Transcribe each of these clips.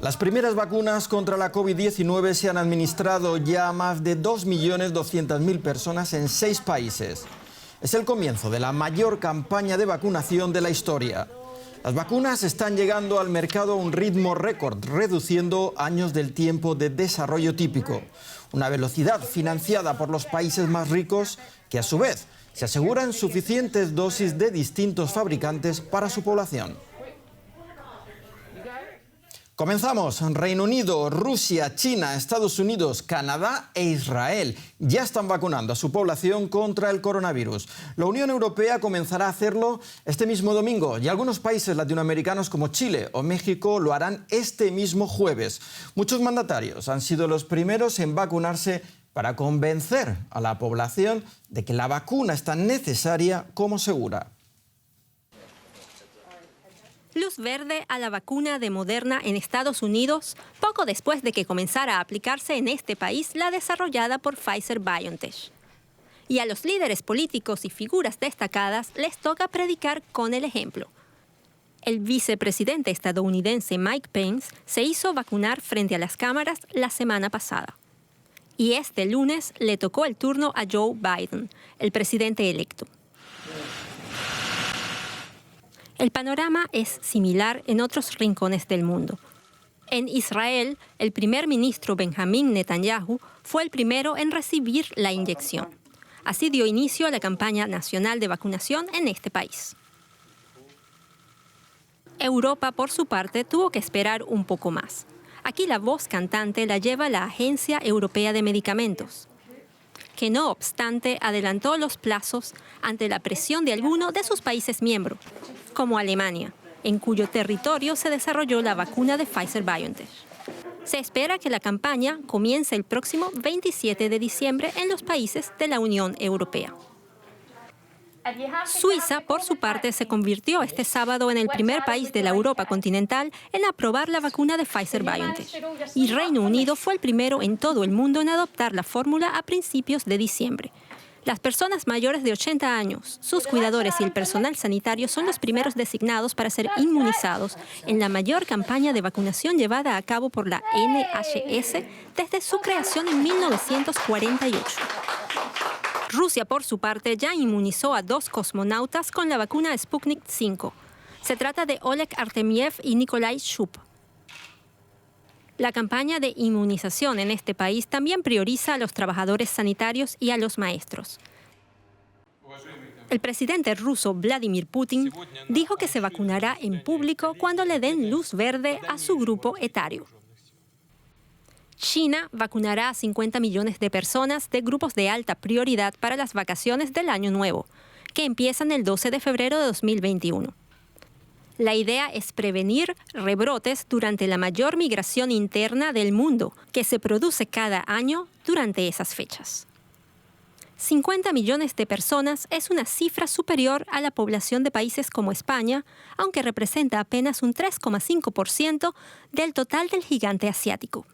Las primeras vacunas contra la COVID-19 se han administrado ya a más de 2.200.000 personas en 6 países. Es el comienzo de la mayor campaña de vacunación de la historia. Las vacunas están llegando al mercado a un ritmo récord, reduciendo años del tiempo de desarrollo típico. Una velocidad financiada por los países más ricos que, a su vez, se aseguran suficientes dosis de distintos fabricantes para su población. Comenzamos. Reino Unido, Rusia, China, Estados Unidos, Canadá e Israel ya están vacunando a su población contra el coronavirus. La Unión Europea comenzará a hacerlo este mismo domingo y algunos países latinoamericanos como Chile o México lo harán este mismo jueves. Muchos mandatarios han sido los primeros en vacunarse para convencer a la población de que la vacuna es tan necesaria como segura. Luz verde a la vacuna de Moderna en Estados Unidos, poco después de que comenzara a aplicarse en este país la desarrollada por Pfizer-BioNTech. Y a los líderes políticos y figuras destacadas les toca predicar con el ejemplo. El vicepresidente estadounidense Mike Pence se hizo vacunar frente a las cámaras la semana pasada. Y este lunes le tocó el turno a Joe Biden, el presidente electo. El panorama es similar en otros rincones del mundo. En Israel, el primer ministro Benjamín Netanyahu fue el primero en recibir la inyección. Así dio inicio a la campaña nacional de vacunación en este país. Europa, por su parte, tuvo que esperar un poco más. Aquí la voz cantante la lleva la Agencia Europea de Medicamentos, que no obstante adelantó los plazos ante la presión de alguno de sus países miembros, como Alemania, en cuyo territorio se desarrolló la vacuna de Pfizer-BioNTech. Se espera que la campaña comience el próximo 27 de diciembre en los países de la Unión Europea. Suiza, por su parte, se convirtió este sábado en el primer país de la Europa continental en aprobar la vacuna de Pfizer-BioNTech. Y Reino Unido fue el primero en todo el mundo en adoptar la fórmula a principios de diciembre. Las personas mayores de 80 años, sus cuidadores y el personal sanitario son los primeros designados para ser inmunizados en la mayor campaña de vacunación llevada a cabo por la NHS desde su creación en 1948. Rusia, por su parte, ya inmunizó a 2 cosmonautas con la vacuna Sputnik V. Se trata de Oleg Artemiev y Nikolai Shup. La campaña de inmunización en este país también prioriza a los trabajadores sanitarios y a los maestros. El presidente ruso Vladimir Putin dijo que se vacunará en público cuando le den luz verde a su grupo etario. China vacunará a 50 millones de personas de grupos de alta prioridad para las vacaciones del Año Nuevo, que empiezan el 12 de febrero de 2021. La idea es prevenir rebrotes durante la mayor migración interna del mundo, que se produce cada año durante esas fechas. 50 millones de personas es una cifra superior a la población de países como España, aunque representa apenas un 3,5% del total del gigante asiático.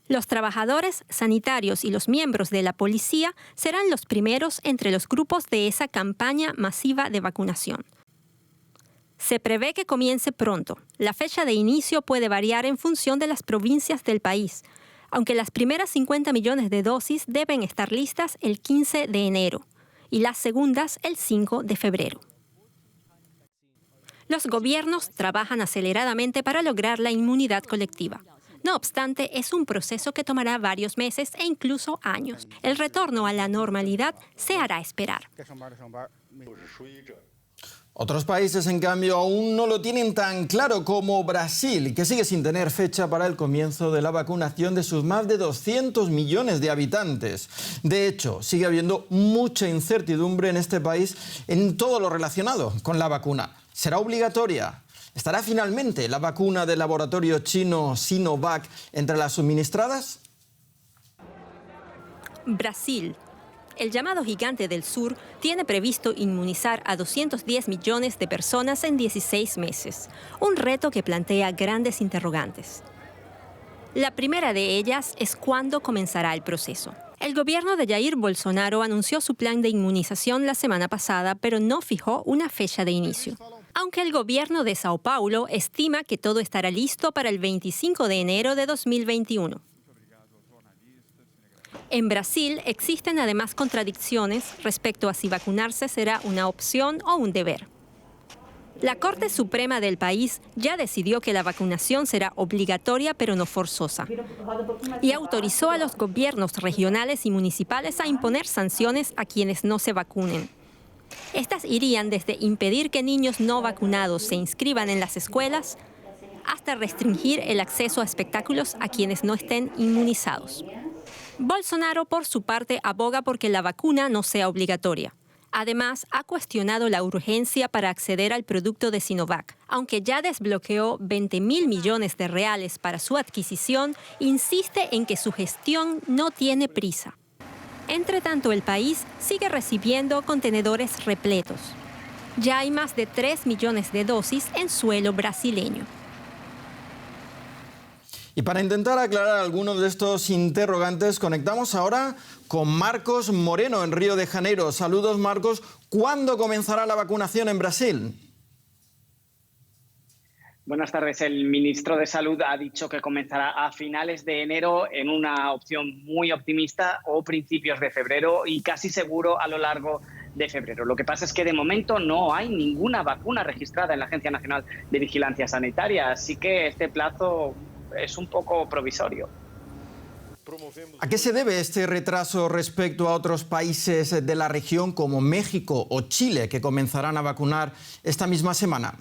Los trabajadores sanitarios y los miembros de la policía serán los primeros entre los grupos de esa campaña masiva de vacunación. Se prevé que comience pronto. La fecha de inicio puede variar en función de las provincias del país, aunque las primeras 50 millones de dosis deben estar listas el 15 de enero y las segundas el 5 de febrero. Los gobiernos trabajan aceleradamente para lograr la inmunidad colectiva. No obstante, es un proceso que tomará varios meses e incluso años. El retorno a la normalidad se hará esperar. Otros países, en cambio, aún no lo tienen tan claro como Brasil, que sigue sin tener fecha para el comienzo de la vacunación de sus más de 200 millones de habitantes. De hecho, sigue habiendo mucha incertidumbre en este país en todo lo relacionado con la vacuna. ¿Será obligatoria? ¿Estará finalmente la vacuna del laboratorio chino Sinovac entre las suministradas? Brasil. El llamado gigante del sur tiene previsto inmunizar a 210 millones de personas en 16 meses, un reto que plantea grandes interrogantes. La primera de ellas es cuándo comenzará el proceso. El gobierno de Jair Bolsonaro anunció su plan de inmunización la semana pasada, pero no fijó una fecha de inicio. aunque el gobierno de Sao Paulo estima que todo estará listo para el 25 de enero de 2021. En Brasil existen además contradicciones respecto a si vacunarse será una opción o un deber. La Corte Suprema del país ya decidió que la vacunación será obligatoria pero no forzosa y autorizó a los gobiernos regionales y municipales a imponer sanciones a quienes no se vacunen. Estas irían desde impedir que niños no vacunados se inscriban en las escuelas hasta restringir el acceso a espectáculos a quienes no estén inmunizados. Bolsonaro, por su parte, aboga porque la vacuna no sea obligatoria. Además, ha cuestionado la urgencia para acceder al producto de Sinovac. Aunque ya desbloqueó 20.000 millones de reales para su adquisición, insiste en que su gestión no tiene prisa. Entre tanto, el país sigue recibiendo contenedores repletos. Ya hay más de 3 millones de dosis en suelo brasileño. Y para intentar aclarar algunos de estos interrogantes, conectamos ahora con Marcos Moreno en Río de Janeiro. Saludos, Marcos. ¿Cuándo comenzará la vacunación en Brasil? Buenas tardes. El ministro de Salud ha dicho que comenzará a finales de enero en una opción muy optimista o principios de febrero y casi seguro a lo largo de febrero. Lo que pasa es que de momento no hay ninguna vacuna registrada en la Agencia Nacional de Vigilancia Sanitaria, así que este plazo es un poco provisorio. ¿A qué se debe este retraso respecto a otros países de la región como México o Chile que comenzarán a vacunar esta misma semana?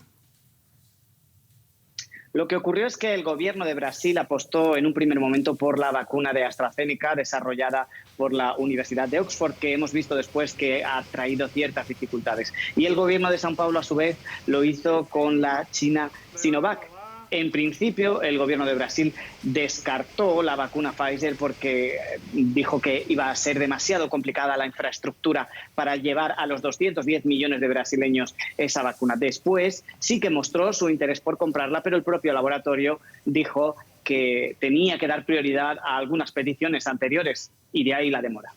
Lo que ocurrió es que el gobierno de Brasil apostó en un primer momento por la vacuna de AstraZeneca desarrollada por la Universidad de Oxford, que hemos visto después que ha traído ciertas dificultades. Y el gobierno de São Paulo, a su vez, lo hizo con la china Sinovac. En principio, el gobierno de Brasil descartó la vacuna Pfizer porque dijo que iba a ser demasiado complicada la infraestructura para llevar a los 210 millones de brasileños esa vacuna. Después sí que mostró su interés por comprarla, pero el propio laboratorio dijo que tenía que dar prioridad a algunas peticiones anteriores y de ahí la demora.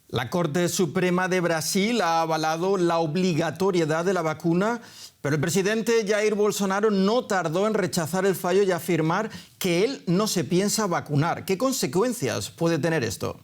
La Corte Suprema de Brasil ha avalado la obligatoriedad de la vacuna, pero el presidente Jair Bolsonaro no tardó en rechazar el fallo y afirmar que él no se piensa vacunar. ¿Qué consecuencias puede tener esto?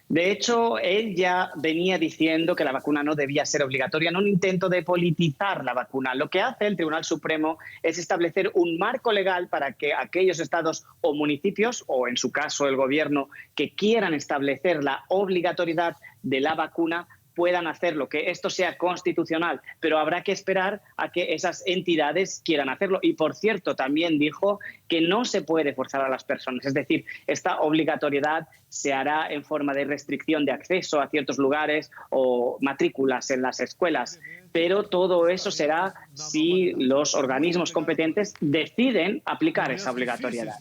De hecho, él ya venía diciendo que la vacuna no debía ser obligatoria en un intento de politizar la vacuna. Lo que hace el Tribunal Supremo es establecer un marco legal para que aquellos estados o municipios, o en su caso el gobierno, que quieran establecer la obligatoriedad de la vacuna, puedan hacerlo, que esto sea constitucional, pero habrá que esperar a que esas entidades quieran hacerlo. Y, por cierto, también dijo que no se puede forzar a las personas. Es decir, esta obligatoriedad se hará en forma de restricción de acceso a ciertos lugares o matrículas en las escuelas. Pero todo eso será si los organismos competentes deciden aplicar esa obligatoriedad.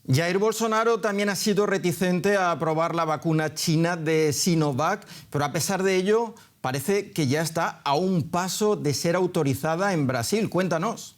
Jair Bolsonaro también ha sido reticente a aprobar la vacuna china de Sinovac, pero a pesar de ello parece que ya está a un paso de ser autorizada en Brasil. Cuéntanos.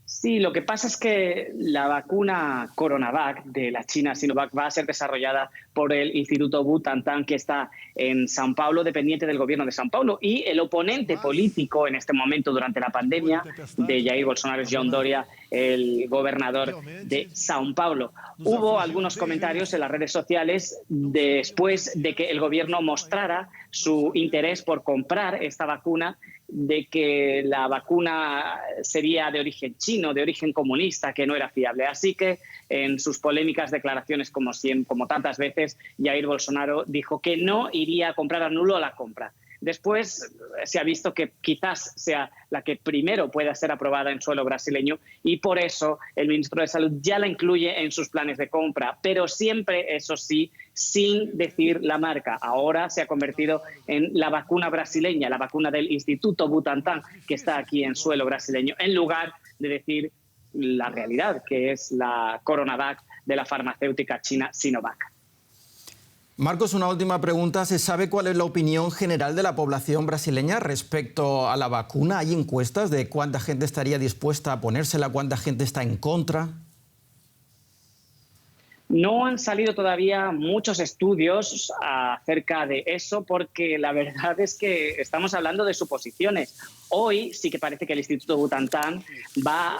Sí, lo que pasa es que la vacuna Coronavac de la China Sinovac va a ser desarrollada por el Instituto Butantan, que está en São Paulo, dependiente del gobierno de São Paulo. Y el oponente político en este momento durante la pandemia de Jair Bolsonaro es João Dória, el gobernador de São Paulo. Hubo algunos comentarios en las redes sociales después de que el gobierno mostrara su interés por comprar esta vacuna, de que la vacuna sería de origen chino, de origen comunista, que no era fiable. Así que en sus polémicas declaraciones, como tantas veces, Jair Bolsonaro dijo que no iría a comprar, anuló la compra. Después se ha visto que quizás sea la que primero pueda ser aprobada en suelo brasileño y por eso el ministro de Salud ya la incluye en sus planes de compra, pero siempre, eso sí, sin decir la marca. Ahora se ha convertido en la vacuna brasileña, la vacuna del Instituto Butantan, que está aquí en suelo brasileño, en lugar de decir la realidad, que es la Coronavac de la farmacéutica china Sinovac. Marcos, una última pregunta. ¿Se sabe cuál es la opinión general de la población brasileña respecto a la vacuna? ¿Hay encuestas de cuánta gente estaría dispuesta a ponérsela, cuánta gente está en contra? No han salido todavía muchos estudios acerca de eso porque la verdad es que estamos hablando de suposiciones. Hoy sí que parece que el Instituto Butantan va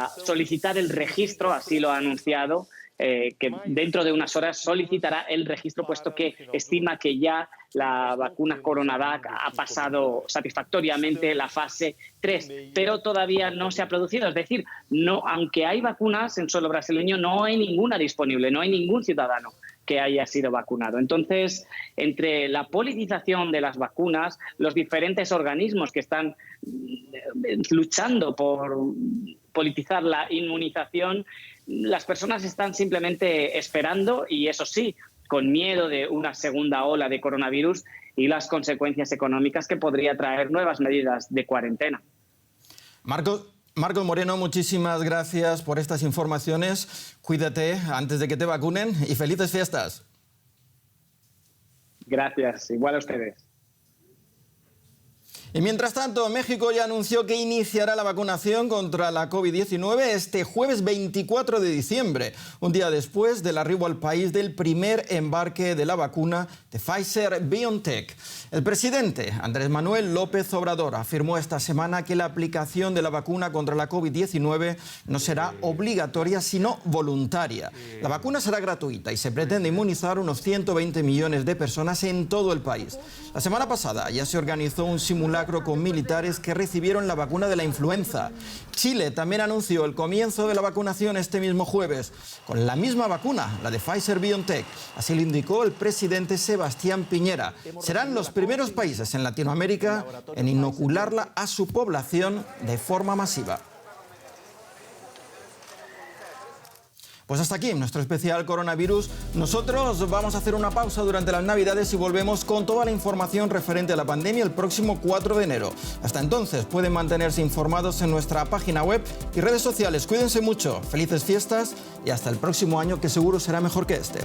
a solicitar el registro, así lo ha anunciado, que dentro de unas horas solicitará el registro, puesto que estima que ya la vacuna CoronaVac ha pasado satisfactoriamente la fase 3, pero todavía no se ha producido. Es decir, no, aunque hay vacunas en suelo brasileño, no hay ninguna disponible, no hay ningún ciudadano que haya sido vacunado. Entonces, entre la politización de las vacunas, los diferentes organismos que están luchando por politizar la inmunización, las personas están simplemente esperando y, eso sí, con miedo de una segunda ola de coronavirus y las consecuencias económicas que podría traer nuevas medidas de cuarentena. Marcos Moreno, muchísimas gracias por estas informaciones. Cuídate antes de que te vacunen y felices fiestas. Gracias, igual a ustedes. Y mientras tanto, México ya anunció que iniciará la vacunación contra la COVID-19 este jueves 24 de diciembre, un día después del arribo al país del primer embarque de la vacuna de Pfizer-BioNTech. El presidente Andrés Manuel López Obrador afirmó esta semana que la aplicación de la vacuna contra la COVID-19 no será obligatoria, sino voluntaria. La vacuna será gratuita y se pretende inmunizar unos 120 millones de personas en todo el país. La semana pasada ya se organizó un simulacro con militares que recibieron la vacuna de la influenza. Chile también anunció el comienzo de la vacunación este mismo jueves, con la misma vacuna, la de Pfizer-BioNTech. Así lo indicó el presidente Sebastián Piñera. Serán los primeros países en Latinoamérica en inocularla a su población de forma masiva. Pues hasta aquí nuestro especial coronavirus. Nosotros vamos a hacer una pausa durante las Navidades y volvemos con toda la información referente a la pandemia el próximo 4 de enero. Hasta entonces pueden mantenerse informados en nuestra página web y redes sociales. Cuídense mucho, felices fiestas y hasta el próximo año, que seguro será mejor que este.